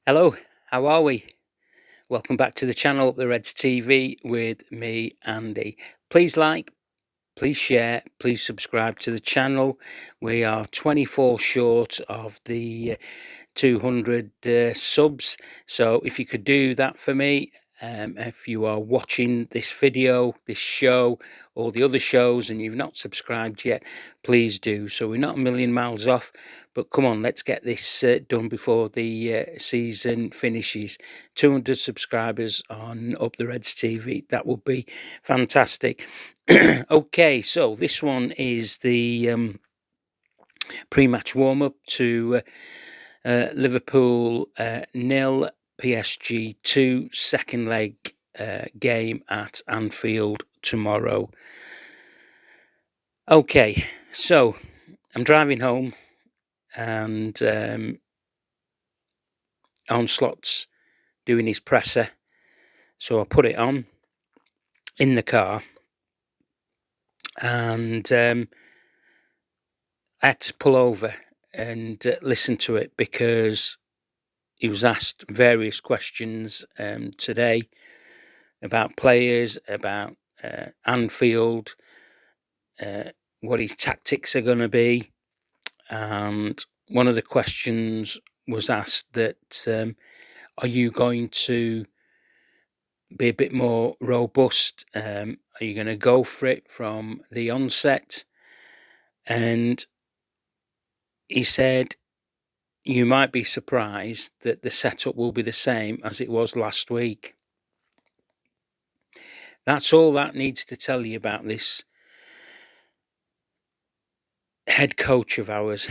Hello, how are we? Welcome back to the channel, Up the Reds TV, with me, Andy. Please like, please share, please subscribe to the channel. We are 24 short of the 200 subs, so if you could do that for me, if you are watching this video, this show, or the other shows, and you've not subscribed yet, please do. So we're not a million miles off, but come on, let's get this done before the season finishes. 200 subscribers on Up the Reds TV, that would be fantastic. Okay, so this one is the pre-match warm-up to Liverpool 0, PSG 2, second leg game at Anfield tomorrow. Okay, so I'm driving home and Onslaught's doing his presser, so I put it on in the car and I had to pull over and listen to it because he was asked various questions today about players, about Anfield, what his tactics are going to be. And one of the questions was asked that, are you going to be a bit more robust? Are you going to go for it from the onset? And he said, you might be surprised that the setup will be the same as it was last week. That's all that needs to tell you about this head coach of ours.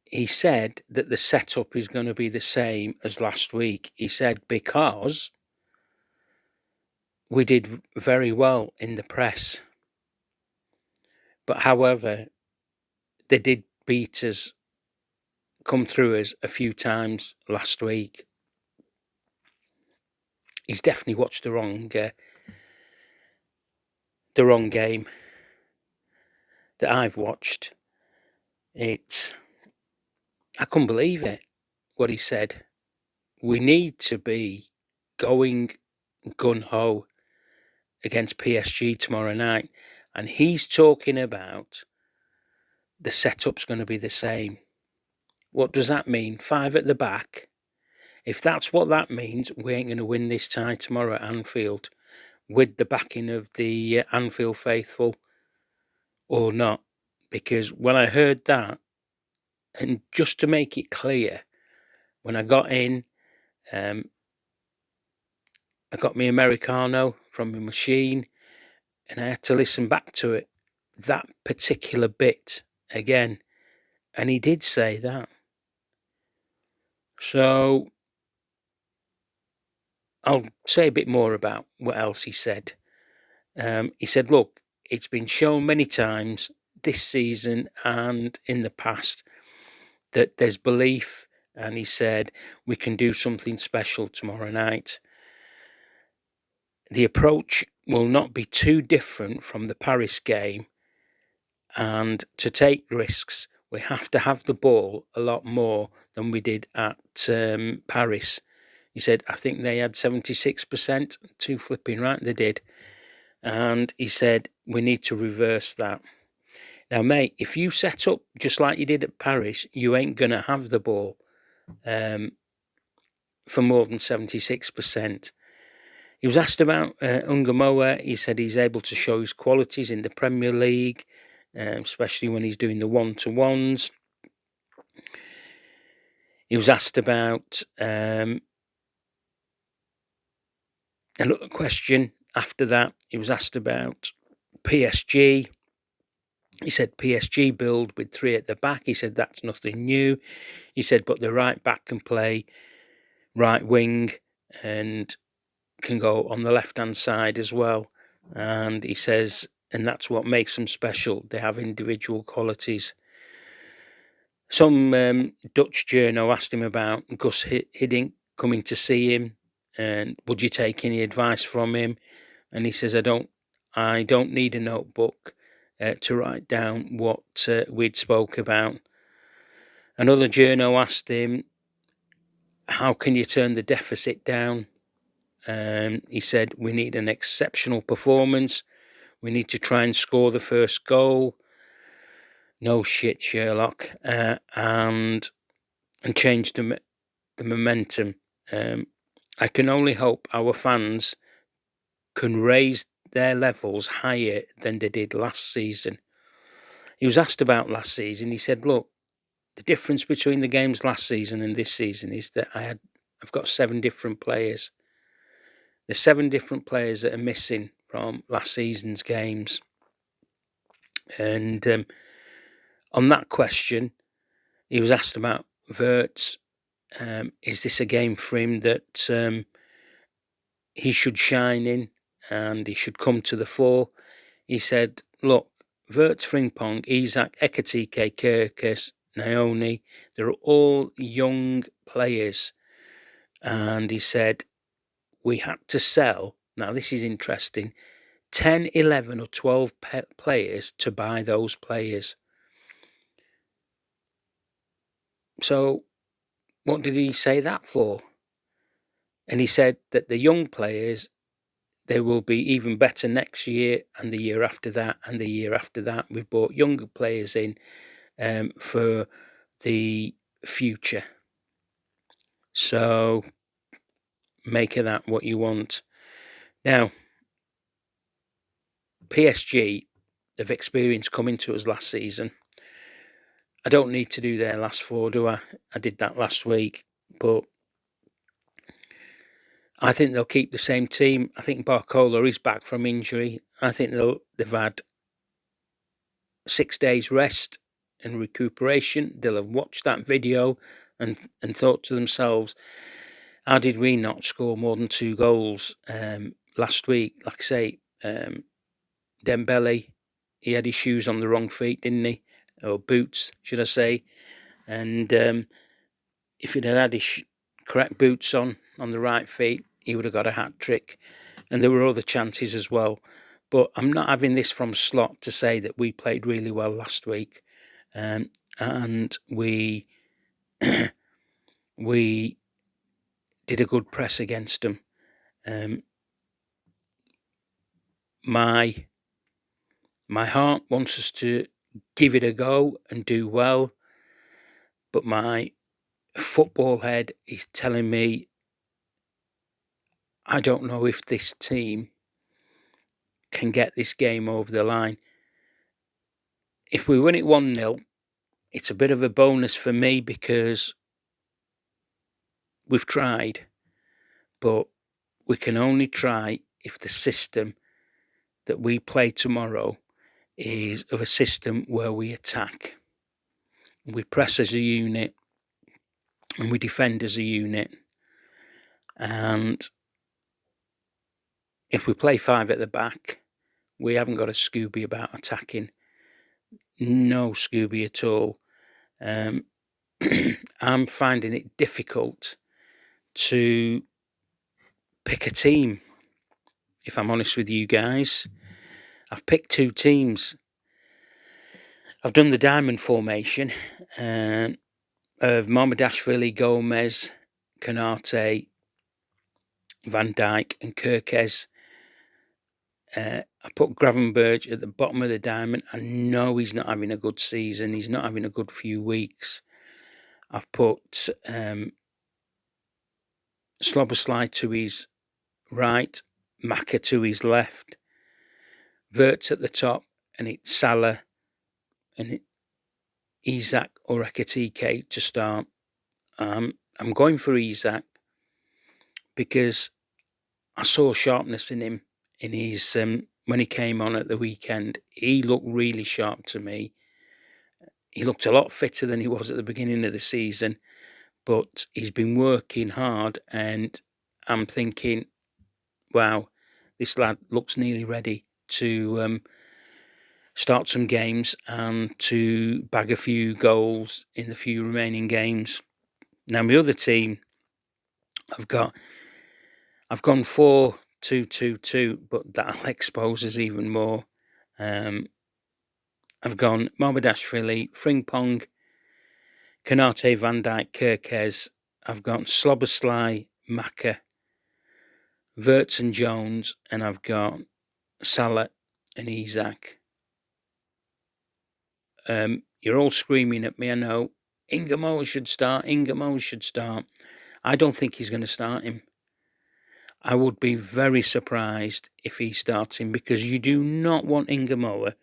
He said that the setup is going to be the same as last week. He said because we did very well in the press. But however, they did beat us, come through us a few times last week. He's definitely watched the wrong game that I've watched. I couldn't believe it, what he said. We need to be going gun-ho against PSG tomorrow night. And he's talking about the setup's going to be the same. What does that mean? 5 at the back. If that's what that means, we ain't going to win this tie tomorrow at Anfield with the backing of the Anfield faithful or not. Because when I heard that, and just to make it clear, when I got in, I got my Americano from my machine and I had to listen back to it, that particular bit again. And he did say that. So I'll say a bit more about what else he said. He said, look, it's been shown many times this season and in the past that there's belief. And he said, we can do something special tomorrow night. The approach will not be too different from the Paris game. And to take risks, we have to have the ball a lot more than we did at Paris. He said, I think they had 76%, too flipping right, they did. And he said, we need to reverse that. Now, mate, if you set up just like you did at Paris, you ain't going to have the ball for more than 76%. He was asked about Ungamoa. He said he's able to show his qualities in the Premier League, especially when he's doing the one-to-ones. He was asked about another question after that. He was asked about PSG. He said PSG build with 3 at the back. He said that's nothing new. He said, but the right back can play right wing and can go on the left-hand side as well. And he says, and that's what makes them special. They have individual qualities. Some Dutch journo asked him about Gus Hiddink coming to see him, and would you take any advice from him? And he says, I don't need a notebook to write down what we'd spoke about. Another journo asked him, how can you turn the deficit down? He said, we need an exceptional performance. We need to try and score the first goal. No shit, Sherlock. And change the momentum. I can only hope our fans can raise their levels higher than they did last season. He was asked about last season. He said, look, the difference between the games last season and this season is that I've got 7 different players. There's 7 different players that are missing from last season's games. And on that question, he was asked about Wirtz. Is this a game for him that he should shine in and he should come to the fore? He said, look, Wirtz, Frimpong, Isak, Ekatike, Kirkes, Naoni, they're all young players. And he said, we had to sell, now this is interesting, 10, 11 or 12 players to buy those players. So what did he say that for? And he said that the young players, they will be even better next year and the year after that and the year after that. We've brought younger players in for the future. So make of that what you want. Now, PSG have experienced coming to us last season. I don't need to do their last 4, do I? I did that last week, but I think they'll keep the same team. I think Barcola is back from injury. I think they've had 6 days rest and recuperation. They'll have watched that video and thought to themselves, how did we not score more than 2 goals last week? Like I say, Dembele, he had his shoes on the wrong feet, didn't he? Or boots, should I say. And if he'd had his correct boots on the right feet, he would have got a hat-trick. And there were other chances as well. But I'm not having this from Slot to say that we played really well last week. And we we did a good press against them. My heart wants us to give it a go and do well, but my football head is telling me I don't know if this team can get this game over the line. If we win it 1-0, it's a bit of a bonus for me because we've tried, but we can only try if the system that we play tomorrow is of a system where we attack, we press as a unit, and we defend as a unit. And if we play 5 at the back, we haven't got a Scooby about attacking. No Scooby at all. I'm finding it difficult to pick a team, if I'm honest with you guys. I've picked 2 teams. I've done the diamond formation of Mamardashvili, Gomez, Konate, Van Dijk and Kirkes. I put Gravenberch at the bottom of the diamond. I know he's not having a good season. He's not having a good few weeks. I've put Slobosly to his right, Maka to his left, Wirtz at the top, and it's Salah and Isak or Ekatike to start. I'm going for Isak because I saw sharpness in him in his when he came on at the weekend. He looked really sharp to me. He looked a lot fitter than he was at the beginning of the season, but he's been working hard, and I'm thinking, wow, this lad looks nearly ready to start some games and to bag a few goals in the few remaining games. Now, my other team, I've gone 4-2-2-2, but that'll expose us even more. I've gone Mamardashvili, Frimpong, Konate, Van Dijk, Kirkes, I've got Slobbersley, Maka, Verts and Jones, and I've got Salah and Isak. You're all screaming at me, I know. Ingamo should start. I don't think he's going to start him. I would be very surprised if he's starting, because you do not want Ingamoa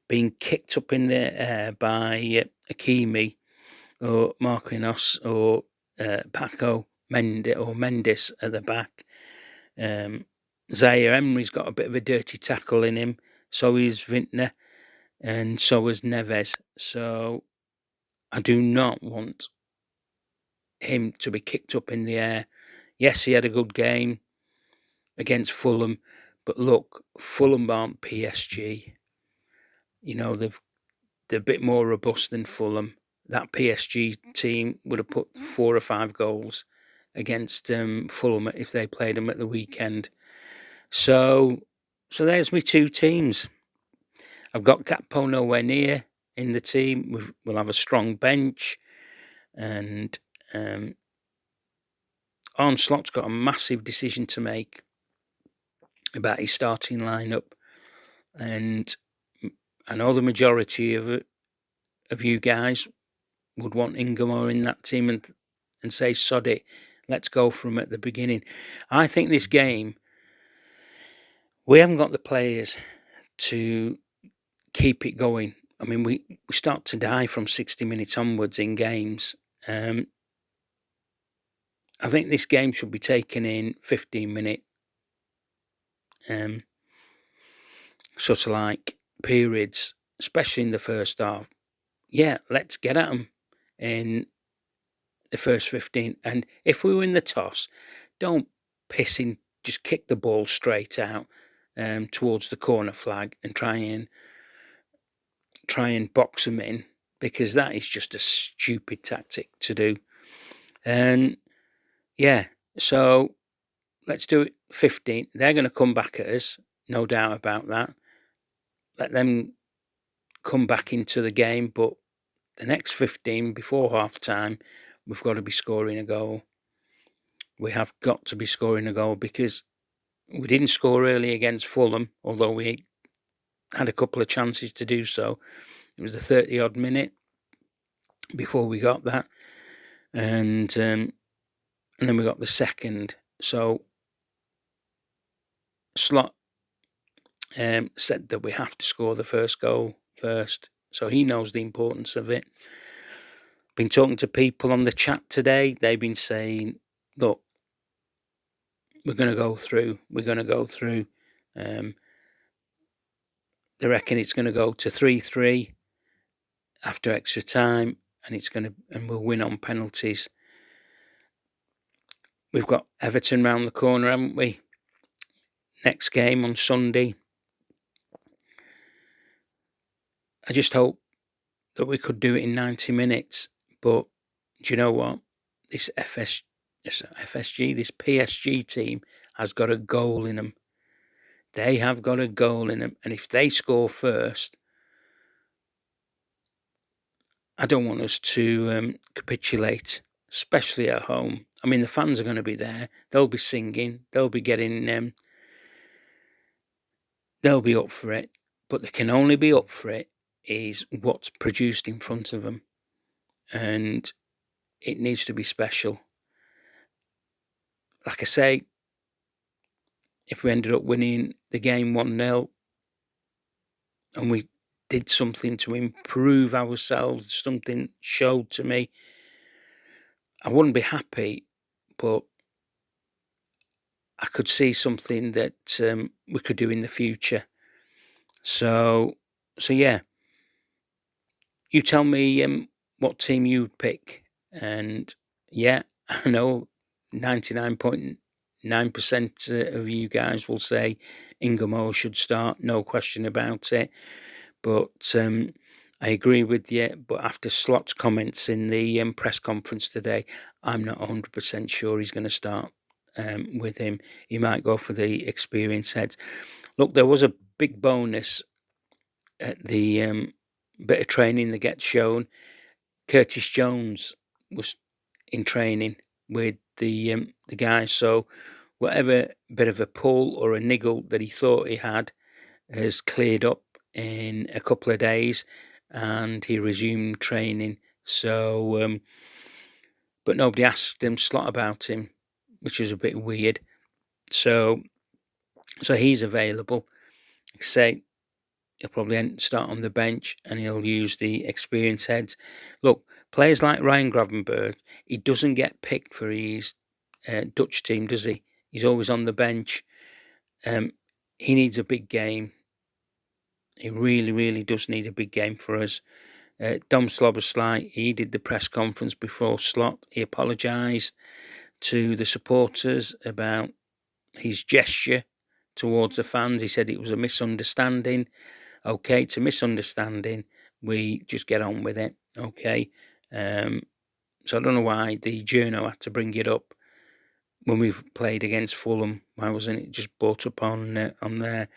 being kicked up in the air by Hakimi or Marquinhos or Paco Mendes at the back. Zaire Emery's got a bit of a dirty tackle in him. So is Vintner, and so is Neves. So I do not want him to be kicked up in the air. Yes, he had a good game against Fulham, but look, Fulham aren't PSG. You know, they're a bit more robust than Fulham. That PSG team would have put 4 or 5 goals against Fulham if they played them at the weekend. So there's my 2 teams. I've got Gakpo nowhere near in the team. We'll have a strong bench, and Arne Slot's got a massive decision to make about his starting lineup, and I know the majority of you guys would want Ingamo in that team and say, sod it, let's go from at the beginning. I think this game, we haven't got the players to keep it going. I mean, we start to die from 60 minutes onwards in games. I think this game should be taken in 15-minute sort of like periods, especially in the first half. Yeah, let's get at them in the first 15. And if we win the toss, don't piss in, just kick the ball straight out towards the corner flag and try and box them in, because that is just a stupid tactic to do. And yeah, so let's do it 15. They're going to come back at us, no doubt about that. Let them come back into the game, but the next 15 before half time, we've got to be scoring a goal. We have got to be scoring a goal, because we didn't score early against Fulham, although we had a couple of chances to do so. It was the 30-odd minute before we got that, and then we got the second. So Slot said that we have to score the first goal first, so he knows the importance of it. Been talking to people on the chat today. They've been saying, look, we're going to go through. They reckon it's going to go to 3-3 after extra time, and we'll win on penalties. We've got Everton round the corner, haven't we? Next game on Sunday. I just hope that we could do it in 90 minutes. But do you know what? This PSG team has got a goal in them. They have got a goal in them. And if they score first, I don't want us to capitulate, especially at home. I mean, the fans are going to be there. They'll be singing. They'll be getting... they'll be up for it. But they can only be up for it is what's produced in front of them. And it needs to be special. Like I say, if we ended up winning the game 1-0 and we did something to improve ourselves, something showed to me, I wouldn't be happy, but I could see something that we could do in the future. So yeah, you tell me what team you'd pick. And yeah, I know 99.9% of you guys will say Ingamo should start, no question about it. But I agree with you. But after Slot's comments in the press conference today, I'm not 100% sure he's going to start with him. He might go for the experienced heads. Look, there was a big bonus at the bit of training that gets shown. Curtis Jones was in training, with the guys. So whatever bit of a pull or a niggle that he thought he had has cleared up in a couple of days, and he resumed training. So, but nobody asked him slot about him, which was a bit weird. So he's available. Like I say, he'll probably start on the bench, and he'll use the experienced heads. Look, players like Ryan Gravenberg, he doesn't get picked for his Dutch team, does he? He's always on the bench. He needs a big game. He really, really does need a big game for us. Dom Slobosly, he did the press conference before slot. He apologised to the supporters about his gesture towards the fans. He said it was a misunderstanding. Okay, it's a misunderstanding. We just get on with it. Okay. So I don't know why the journo had to bring it up when we've played against Fulham. Why wasn't it just brought up on there?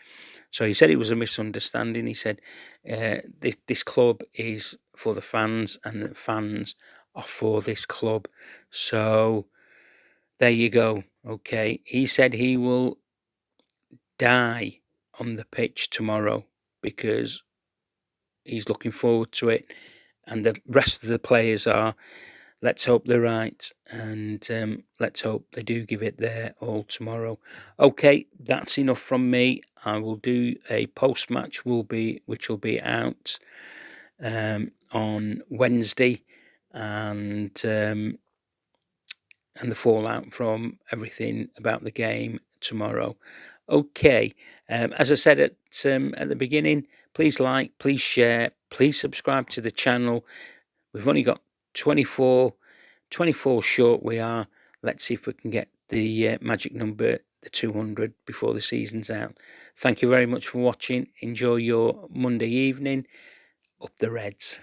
So he said it was a misunderstanding. He said this club is for the fans, and the fans are for this club. So there you go. Okay. He said he will die on the pitch tomorrow because he's looking forward to it, and the rest of the players are. Let's hope they're right, and let's hope they do give it their all tomorrow. Okay, that's enough from me. I will do a post-match, which will be out on Wednesday, and the fallout from everything about the game tomorrow. Okay, as I said at the beginning, please like, please share, please subscribe to the channel. We've only got 24 short we are. Let's see if we can get the magic number, the 200, before the season's out. Thank you very much for watching. Enjoy your Monday evening. Up the Reds.